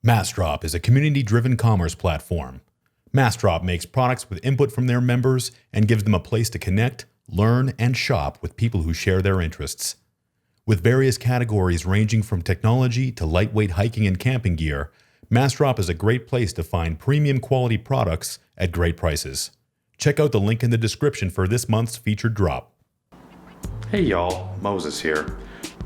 MassDrop is a community-driven commerce platform. MassDrop makes products with input from their members and gives them a place to connect, learn, and shop with people who share their interests. With various categories ranging from technology to lightweight hiking and camping gear, MassDrop is a great place to find premium quality products at great prices. Check out the link in the description for this month's featured drop. Hey y'all, Moses here.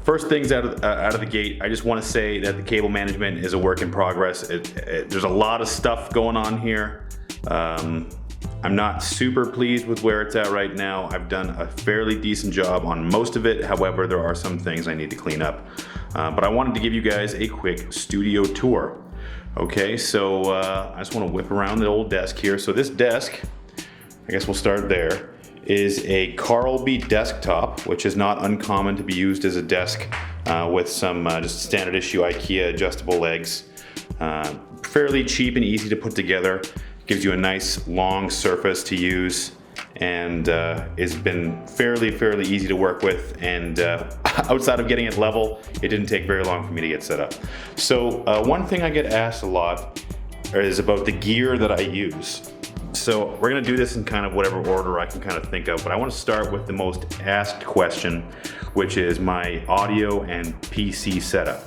First things out of the gate, I just want to say that the cable management is a work in progress. There's a lot of stuff going on here. I'm not super pleased with where it's at right now. I've done a fairly decent job on most of it. However, there are some things I need to clean up. But I wanted to give you guys a quick studio tour. Okay, so I just want to whip around the old desk here. So this desk, I guess we'll start there, is a Carlby desktop, which is not uncommon to be used as a desk with some just standard issue IKEA adjustable legs. Fairly cheap and easy to put together. Gives you a nice long surface to use, and it's been fairly easy to work with, and outside of getting it level, it didn't take very long for me to get set up. So one thing I get asked a lot is about the gear that I use. So we're gonna do this in kind of whatever order I can kind of think of, but I want to start with the most asked question, which is my audio and PC setup.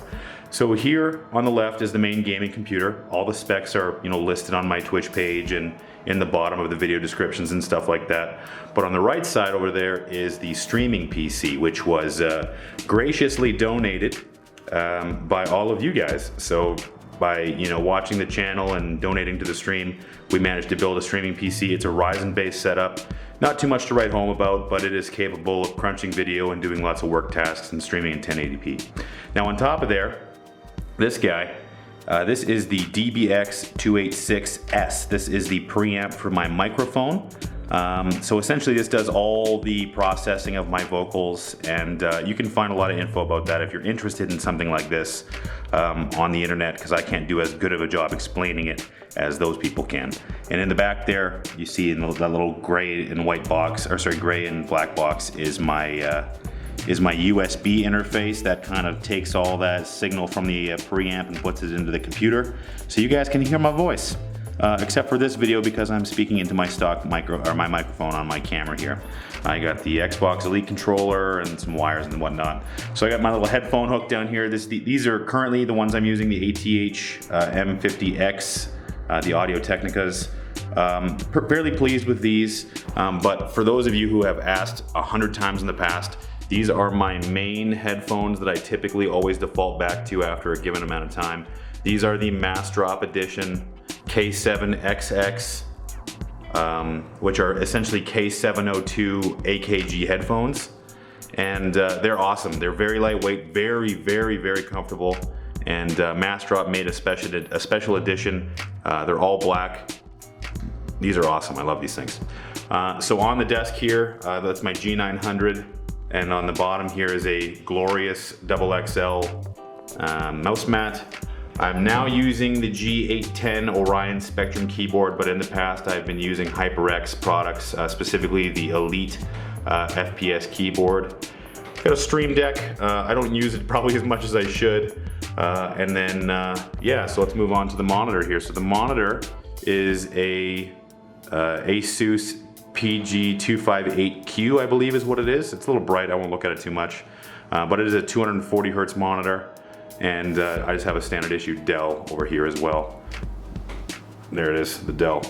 So here on the left is the main gaming computer. All the specs are, listed on my Twitch page and in the bottom of the video descriptions and stuff like that. But on the right side over there is the streaming PC, which was graciously donated by all of you guys. So by watching the channel and donating to the stream, we managed to build a streaming PC. It's a Ryzen-based setup. Not too much to write home about, but it is capable of crunching video and doing lots of work tasks and streaming in 1080p. Now on top of there, this guy, this is the DBX286S. This is the preamp for my microphone. So essentially this does all the processing of my vocals, and you can find a lot of info about that if you're interested in something like this on the internet, because I can't do as good of a job explaining it as those people can. And in the back there, you see in that little gray and white box, or sorry, gray and black box is my USB interface that kind of takes all that signal from the preamp and puts it into the computer, so you guys can hear my voice. Except for this video, because I'm speaking into my stock my microphone on my camera here. I got the Xbox Elite controller and some wires and whatnot. So I got my little headphone hook down here. These are currently the ones I'm using, the ATH M50X, the Audio Technicas. Fairly pleased with these, but for those of you who have asked 100 times in the past, these are my main headphones that I typically always default back to after a given amount of time. These are the MassDrop Edition K7XX, which are essentially K702 AKG headphones, and they're awesome. They're very lightweight, very comfortable, and MassDrop made a special edition. They're all black. These are awesome. I love these things. So on the desk here, that's my G900, and on the bottom here is a glorious XXL mouse mat. I'm now using the G810 Orion Spectrum keyboard, but in the past I've been using HyperX products, specifically the Elite FPS keyboard. Got a Stream Deck. I don't use it probably as much as I should. And then, yeah, so let's move on to the monitor here. So the monitor is a Asus PG258Q, I believe is what it is. It's a little bright, I won't look at it too much. But it is a 240 hertz monitor. And I just have a standard issue Dell over here as well. There it is, the Dell.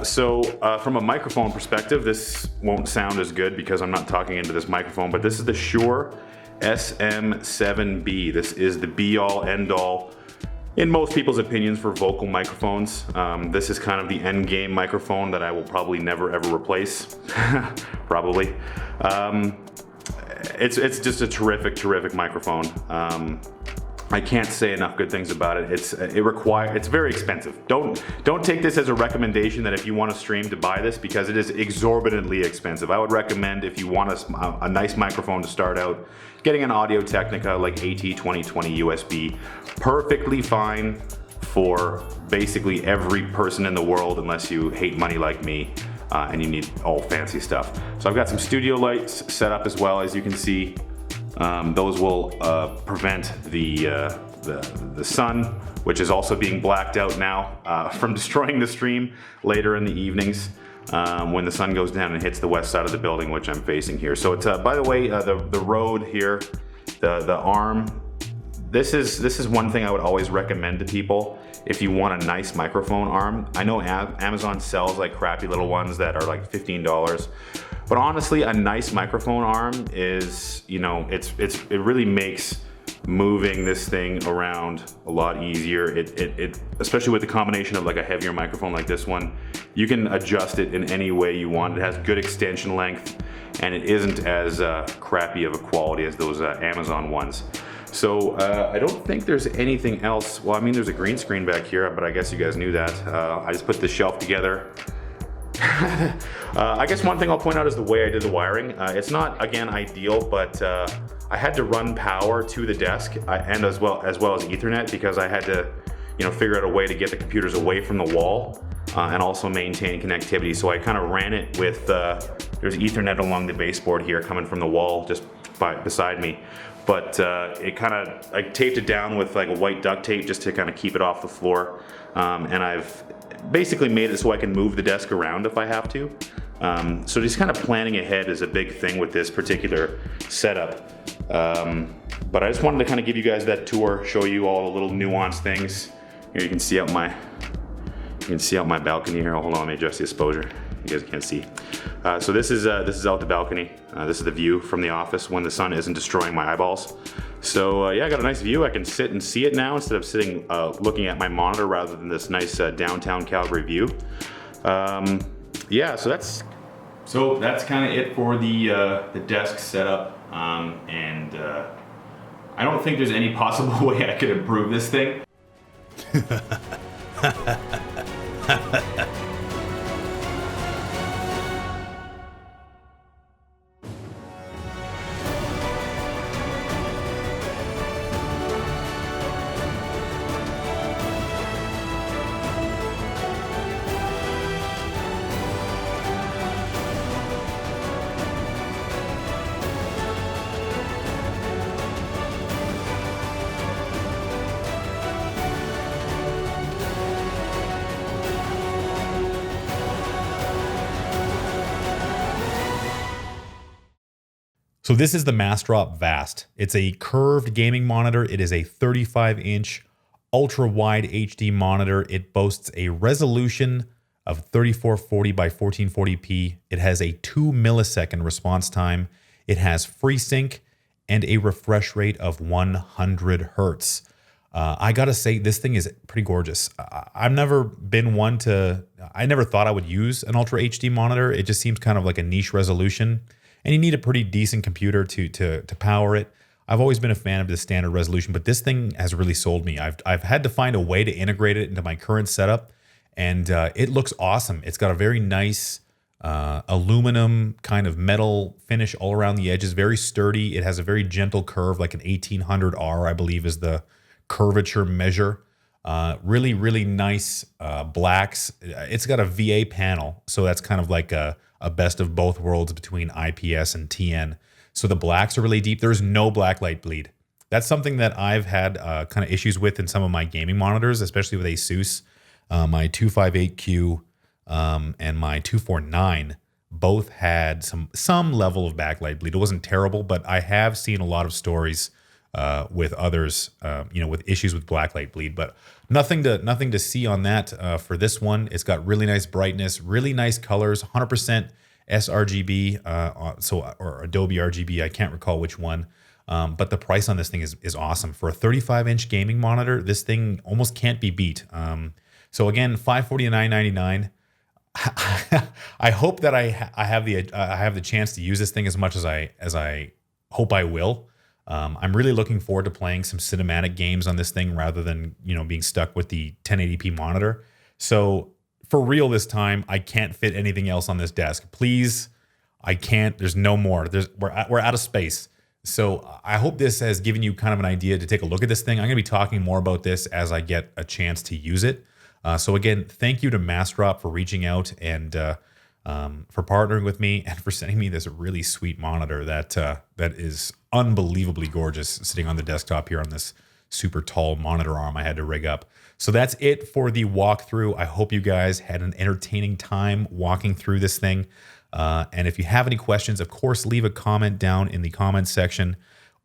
So from a microphone perspective, this won't sound as good because I'm not talking into this microphone, but this is the Shure Sm7b. This is the be-all, end-all, in most people's opinions, for vocal microphones. This is kind of the end game microphone that I will probably never ever replace, probably. It's just a terrific microphone. I can't say enough good things about it. It's very expensive. Don't take this as a recommendation that if you want to stream to buy this, because it is exorbitantly expensive. I would recommend, if you want a nice microphone to start out, getting an Audio Technica like AT2020 USB. Perfectly fine for basically every person in the world, unless you hate money like me. And you need all fancy stuff. So I've got some studio lights set up as well, as you can see. Those will prevent the sun which is also being blacked out now from destroying the stream later in the evenings when the sun goes down and hits the west side of the building, which I'm facing here. So it's, by the way, the road here, the arm, this is one thing I would always recommend to people if you want a nice microphone arm. I know Amazon sells like crappy little ones that are like $15, but honestly, a nice microphone arm is, you know, it really makes moving this thing around a lot easier. It especially with the combination of like a heavier microphone like this one, you can adjust it in any way you want. It has good extension length, and it isn't as crappy of a quality as those Amazon ones. So I don't think there's anything else. Well, I mean, there's a green screen back here, but I guess you guys knew that. I just put this shelf together. I guess one thing I'll point out is the way I did the wiring. It's not, again, ideal, but I had to run power to the desk and as well as Ethernet, because I had to, you know, figure out a way to get the computers away from the wall and also maintain connectivity. So I kind of ran it with, there's Ethernet along the baseboard here coming from the wall just beside me. But it kind of, I taped it down with like a white duct tape just to kind of keep it off the floor. And I've basically made it so I can move the desk around if I have to. So just kind of planning ahead is a big thing with this particular setup. But I just wanted to kind of give you guys that tour, show you all the little nuanced things. Here you can see out my balcony here. Hold on, let me adjust the exposure. You guys can't see. So this is out the balcony. This is the view from the office when the sun isn't destroying my eyeballs. So yeah, I got a nice view. I can sit and see it now instead of sitting looking at my monitor rather than this nice downtown Calgary view. Yeah, so that's kind of it for the desk setup. And I don't think there's any possible way I could improve this thing. So this is the MassDrop Vast. It's a curved gaming monitor. It is a 35-inch ultra-wide HD monitor. It boasts a resolution of 3440 by 1440p. It has a 2 millisecond response time. It has FreeSync and a refresh rate of 100 hertz. I gotta say, this thing is pretty gorgeous. I've never been one to, I never thought I would use an Ultra HD monitor. It just seems kind of like a niche resolution, and you need a pretty decent computer to power it. I've always been a fan of the standard resolution, but this thing has really sold me. I've had to find a way to integrate it into my current setup, and it looks awesome. It's got a very nice aluminum kind of metal finish all around the edges, very sturdy. It has a very gentle curve, like an 1800R, I believe is the curvature measure. Really, really nice blacks. It's got a VA panel, so that's kind of like a best of both worlds between IPS and TN. So the blacks are really deep. There's no blacklight bleed. That's something that I've had kind of issues with in some of my gaming monitors, especially with ASUS. My 258Q and my 249 both had some level of backlight bleed. It wasn't terrible, but I have seen a lot of stories with others, with issues with blacklight bleed, but nothing to see on that for this one. It's got really nice brightness, really nice colors, 100% sRGB, or Adobe RGB. I can't recall which one, but the price on this thing is awesome. For a 35-inch gaming monitor, this thing almost can't be beat. So again, $549.99. I hope that I have the chance to use this thing as much as I hope I will. I'm really looking forward to playing some cinematic games on this thing rather than, being stuck with the 1080p monitor. So for real this time, I can't fit anything else on this desk. Please, I can't. There's no more. We're out of space. So I hope this has given you kind of an idea to take a look at this thing. I'm going to be talking more about this as I get a chance to use it. So again, thank you to MassDrop for reaching out and for partnering with me and for sending me this really sweet monitor that is unbelievably gorgeous sitting on the desktop here on this super tall monitor arm I had to rig up. So that's it for the walkthrough. I hope you guys had an entertaining time walking through this thing. And if you have any questions, of course, leave a comment down in the comments section,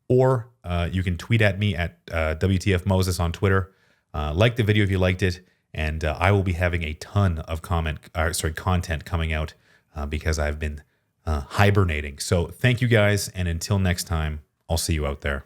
or you can tweet at me at WTFMOSES on Twitter. Like the video if you liked it, and I will be having a ton of content coming out because I've been hibernating. So thank you guys, and until next time, I'll see you out there.